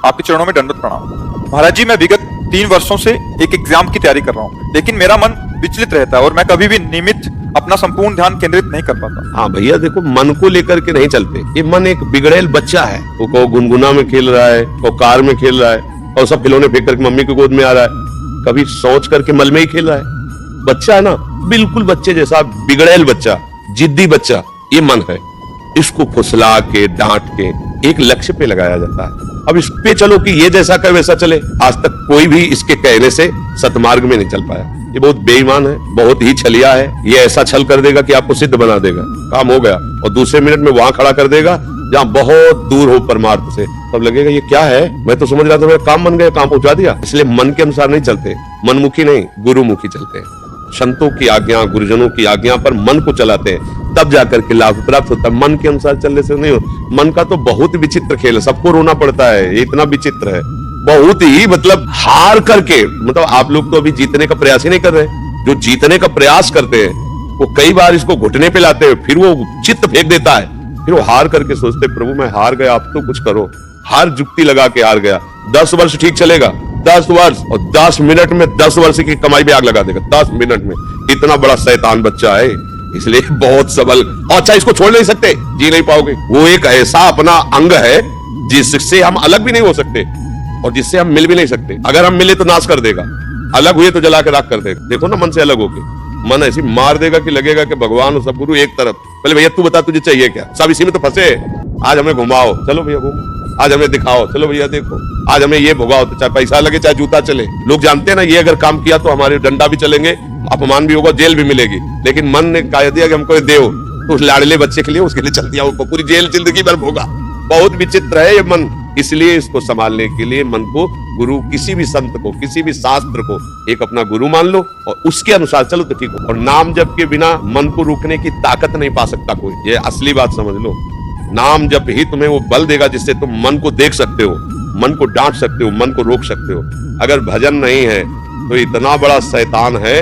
आपके चरणों में दंडवत प्रणाम। महाराज जी, मैं विगत 3 वर्षों से एक एग्जाम की तैयारी कर रहा हूँ, लेकिन मेरा मन विचलित रहता है और मैं कभी भी नियमित अपना संपूर्ण ध्यान केंद्रित नहीं कर पाता। हाँ भैया देखो, मन को लेकर के नहीं चलते। ये मन एक बिगड़ेल बच्चा है। वो गुनगुना में खेल रहा है, वो कार में खेल रहा है, और सब खिलौने फेंक करके मम्मी की गोद में आ रहा है। कभी सोच करके मल में ही खेल रहा है। बच्चा है ना, बिल्कुल बच्चे जैसा बिगड़ेल बच्चा, जिद्दी बच्चा, ये मन है। इसको फुसला के डांट के एक लक्ष्य पे लगाया जाता है। अब इस पे चलो कि ये जैसा कहे वैसा चले। आज तक कोई भी इसके कहने से सतमार्ग में नहीं चल पाया। ये बहुत बेईमान है, बहुत ही छलिया है। ये ऐसा छल कर देगा कि आपको सिद्ध बना देगा, काम हो गया, और दूसरे मिनट में वहां खड़ा कर देगा जहां बहुत दूर हो परमार्थ से। तब लगेगा ये क्या है, मैं तो समझ रहा था मेरा काम बन गया, काम पहुंचा दिया। इसलिए मन के अनुसार नहीं चलते, मनमुखी नहीं गुरुमुखी चलते हैं। संतों की आज्ञा, गुरुजनों की आज्ञा पर मन को चलाते हैं, तब जाकर के लाभ प्राप्त होता है। मन के अनुसार चलने से नहीं हो। मन का तो बहुत विचित्र खेल है, सबको रोना पड़ता है, ये इतना विचित्र है, बहुत ही मतलब हार करके। मतलब आप लोग तो अभी जीतने का प्रयास ही नहीं कर रहे। जो जीतने का प्रयास करते हैं वो कई बार इसको घुटने पे लाते हैं, फिर वो चित्त फेंक देता है, फिर वो हार करके सोचते प्रभु मैं हार गया, आप तो कुछ करो। हार जुक्ति लगा के हार गया। 10 वर्ष ठीक चलेगा, 10 वर्ष और 10 मिनट में 10 वर्ष की कमाई पे आग लगा देगा। 10 मिनट में। इतना बड़ा शैतान बच्चा है, इसलिए बहुत सबल। अच्छा, इसको छोड़ नहीं सकते, जी नहीं पाओगे। वो एक ऐसा अपना अंग है जिससे हम अलग भी नहीं हो सकते और जिससे हम मिल भी नहीं सकते। अगर हम मिले तो नाश कर देगा, अलग हुए तो जला के राख कर देगा। देखो ना, मन से अलग होके मन ऐसी मार देगा कि लगेगा कि भगवान और सब गुरु एक तरफ। पहले भैया तू बता तुझे चाहिए क्या, सब इसी में तो फंसे। आज हमें घुमाओ, चलो भैया घूमो। आज हमें दिखाओ, चलो भैया देखो। आज हमें ये भुगाओ, तो चाहे पैसा लगे चाहे जूता चले। लोग जानते हैं ना, ये अगर काम किया तो हमारे डंडा भी चलेंगे, अपमान भी होगा, जेल भी मिलेगी। लेकिन मन ने कह दिया कि हमको देव, तो उस लाडले बच्चे के लिए उसके लिए चल दिया, उसको पूरी जेल जिंदगी भर भोगा। बहुत विचित्र है ये मन। इसलिए इसको संभालने के लिए मन को गुरु, किसी भी संत को, किसी भी शास्त्र को एक अपना गुरु मान लो और उसके अनुसार चलो तो ठीक हो। और नाम जप के बिना मन को रोकने की ताकत नहीं पा सकता कोई, ये असली बात समझ लो। नाम जप ही तुम्हें वो बल देगा जिससे तुम मन को देख सकते हो, मन को डांट सकते हो, मन को रोक सकते हो। अगर भजन नहीं है तो इतना बड़ा शैतान है,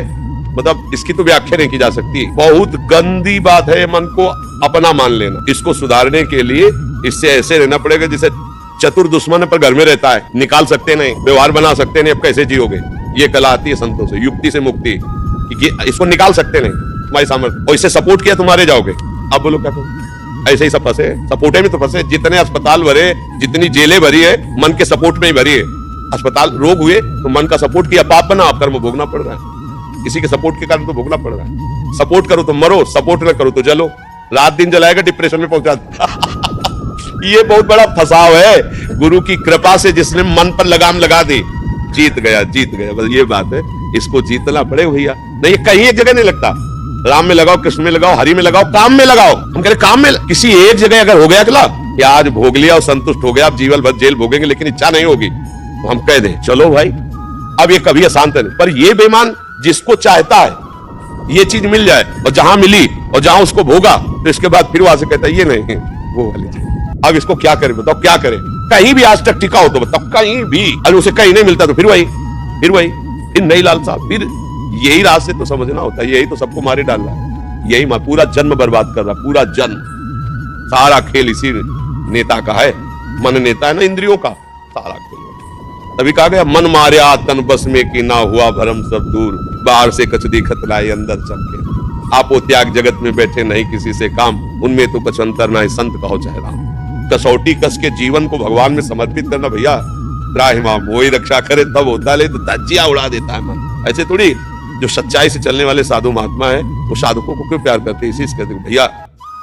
मतलब इसकी तो व्याख्या नहीं की जा सकती। बहुत गंदी बात है मन को अपना मान लेना। इसको सुधारने के लिए इससे ऐसे रहना पड़ेगा जैसे चतुर दुश्मन पर घर में रहता है, निकाल सकते नहीं, व्यवहार बना सकते नहीं, अब कैसे जियोगे। ये कला आती है संतों से, युक्ति से मुक्ति। ये इसको निकाल सकते नहीं तुम्हारी सामर्थ्य, और इससे सपोर्ट किया तुम्हारे जाओगे। अब बोलो क्या करो, ऐसे ही सब फंसे, सपोर्टे में तो फंसे। जितने अस्पताल भरे, जितनी जेलें भरी है, मन के सपोर्ट में ही भरी है। अस्पताल रोग हुए तो मन का सपोर्ट किया, पाप बना, कर्म भोगना पड़ रहा है। किसी के सपोर्ट के कारण तो भोगना पड़ रहा है। सपोर्ट करो तो मरो, सपोर्ट न करो तो जलो। रात दिन जलाएगा, डिप्रेशन में पहुंचा ये बहुत बड़ा फंसाव है। गुरु की कृपा से जिसने मन पर लगाम लगा दी, जीत गया, जीत गया। बस ये बात है, इसको जीतना पड़े भैया। नहीं, कहीं एक जगह नहीं लगता। राम में लगाओ, कृष्ण में लगाओ, हरि में लगाओ, काम में लगाओ। हम कह रहे काम में, किसी एक जगह अगर हो गया अगला कि आज भोग लिया और संतुष्ट हो गया, आप जीवन भर जेल भोगेंगे लेकिन इच्छा नहीं होगी, तो हम कह दें चलो भाई अब ये कभी अशांत नहीं। पर ये बेईमान जिसको चाहता है ये चीज मिल जाए, और जहां मिली और जहां उसको भोगा, तो इसके बाद फिर वहां से कहता है ये नहीं, वो वाली चीज। अब इसको क्या करे बताओ, क्या करे। कहीं भी आज तक टिका हो तो बताओ, कहीं भी। अरे उसे कहीं नहीं मिलता तो फिर वही, फिर नई लालसा, फिर यही रात से तो समझना होता है। यही तो सबको मारे डाल रहा है, यही पूरा जन्म बर्बाद कर रहा, पूरा जन्म। सारा खेल इसी नेता का है। मन नेता है ना इंद्रियों का, सारा खेल। तभी कहा गया मन मार्या तन बस में कि ना हुआ भरम सब दूर, बाहर से कछ दिखत लाए अंदर चमके। आपो त्याग जगत में बैठे नहीं किसी से काम, उनमें तो कुछ अंतर ना संत कहो चाहे राम। कसौटी कस के जीवन को भगवान में समर्पित करना भैया। त्राहिमाम वही रक्षा करे तब होता, ले तो धज्जियां उड़ा देता है मन। ऐसे थोड़ी। जो सच्चाई से चलने वाले साधु महात्मा है, वो साधुकों को क्यों प्यार करते हैं, इसी से कहते हैं भैया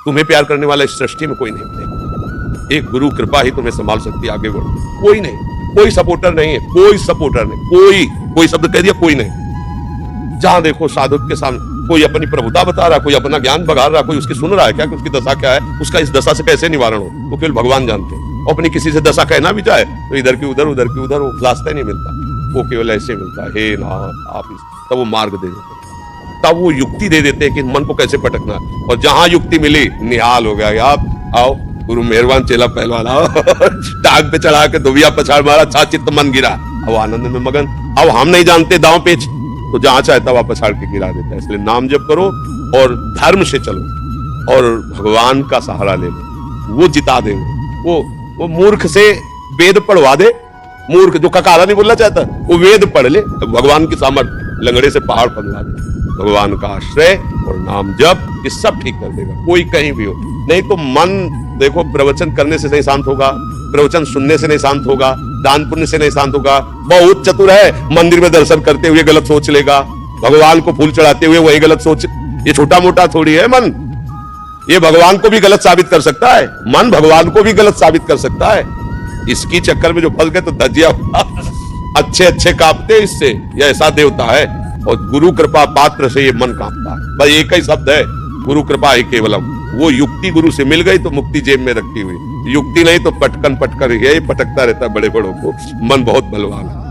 तुम्हें प्यार करने वाला इस सृष्टि में कोई नहीं मिलेगा। एक गुरु कृपा ही तुम्हें संभाल सकती है, आगे बढ़ो। कोई नहीं, कोई सपोर्टर नहीं है, कोई सपोर्टर नहीं, कोई शब्द कह दिया, कोई नहीं। जहां देखो साधु के सामने कोई अपनी प्रभुता बता रहा, कोई अपना ज्ञान बघार रहा, कोई उसकी सुन रहा है क्या कि उसकी दशा क्या है, उसका इस दशा से कैसे निवारण हो, वो केवल भगवान जानते हैं। और अपनी किसी से दशा कहना भी चाहे तो इधर की उधर, उधर की उधर, वो रास्ता ही नहीं मिलता। वो केवल ऐसे मिलता है, हे नाथ आप। तब वो मार्ग दे देते, तब वो युक्ति दे देते हैं कि मन को कैसे पटकना। और जहां युक्ति मिली, निहाल हो गया, आप आओ गुरु मेहरबान, चेला पहलवान आओ टांग पे चढ़ा के दुबिया पछाड़ मारा, चित्त मन गिरा, अब आनंद में मगन। अब हम नहीं जानते दांव पेच, तो जहां चाहता वहां पछाड़ के गिरा देता है। इसलिए नाम जप करो और धर्म से चलो और भगवान का सहारा ले लो, वो जिता देंगे। वो मूर्ख से वेद पढ़वा दे मूर्ख जो ककारा नहीं बोलना चाहता, वो वेद पढ़ ले, भगवान की सामर्थ्य, लंगड़े से पहाड़ पगला दे। भगवान का आश्रय और नाम जप, ये सब ठीक कर देगा, कोई कहीं भी हो। नहीं तो मन देखो, प्रवचन करने से नहीं शांत होगा, प्रवचन सुनने से नहीं शांत होगा, दान पुण्य से नहीं शांत होगा। बहुत चतुर है, मंदिर में दर्शन करते हुए गलत सोच लेगा, भगवान को फूल चढ़ाते हुए वही गलत सोच। ये छोटा मोटा थोड़ी है मन, ये भगवान को भी गलत साबित कर सकता है, मन भगवान को भी गलत साबित कर सकता है। इसकी चक्कर में जो फंस गए तो धजिया अच्छे अच्छे कांपते इससे, ये ऐसा देवता है। और गुरु कृपा पात्र से ये मन कांपता है, बस एक ही शब्द है, गुरु कृपा ही केवलम। वो युक्ति गुरु से मिल गई तो मुक्ति जेब में रखी हुई, युक्ति नहीं तो पटकन पटकर यही पटकता रहता है बड़े बड़ों को। मन बहुत बलवान है।